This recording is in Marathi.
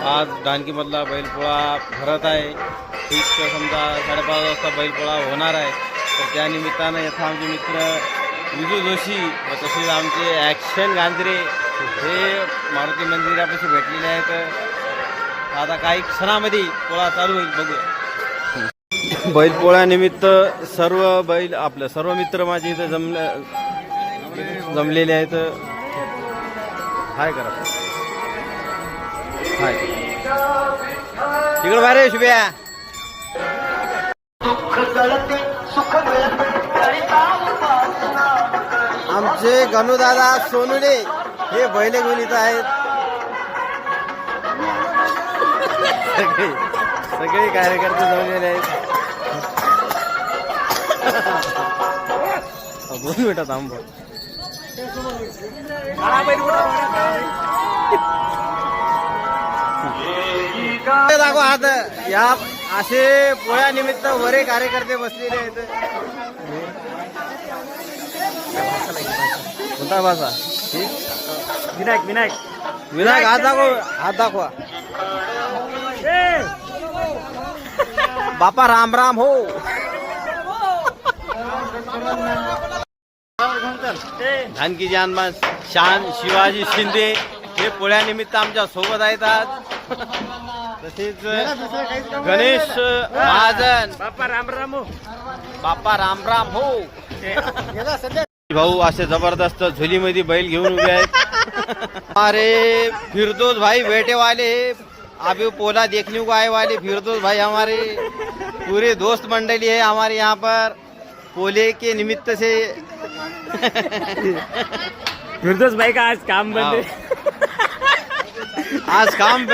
आज दानकीमधला बैलपोळा भरत आहे. ठीक समजा 5:30 वाजता बैलपोळा होणार आहे. तर त्या निमित्तानं येथे आमचे मित्र विजू जोशी व तसेच आमचे ॲक्शन गांजरे हे मारुती मंदिरापाशी भेटलेले आहेत. आता काही क्षणामध्ये पोळा चालू होईल, बघूया. बैलपोळ्यानिमित्त सर्व मित्र माझे इथं जमलेले आहेत. हाय करा, हाय तिकडं बाहेर शुभ्या. आमचे गणूदादा सोनुले हे बैल घेऊन इथं आहेत. सगळे कार्यकर्ते जमलेले आहेत. 2 मिनिटं थांब. दाखवा हात. या असे पोळ्यानिमित्त वरे कार्यकर्ते बसलेले आहेत. कोणता भाषा? विनायक हात दाखवा. बापा राम राम हो. धानकी जानबान शान शिवाजी शिंदे हे पोळ्यानिमित्त आमच्या सोबत आहेत आज. तसेच गणेश महाजन बापा राम राम हो. भाऊ असे जबरदस्त झोलीमध्ये बैल घेऊन उभे आहेत. अरे फिरदोस भाई बेटे वाले अभी पोला देखने को आए वाले फिरदोस भाई हमारे पूरे दोस्त मंडली है हमारे यहाँ पर पोले के निमित्त से. फिरदोस भाई का आज काम बंद है. आज काम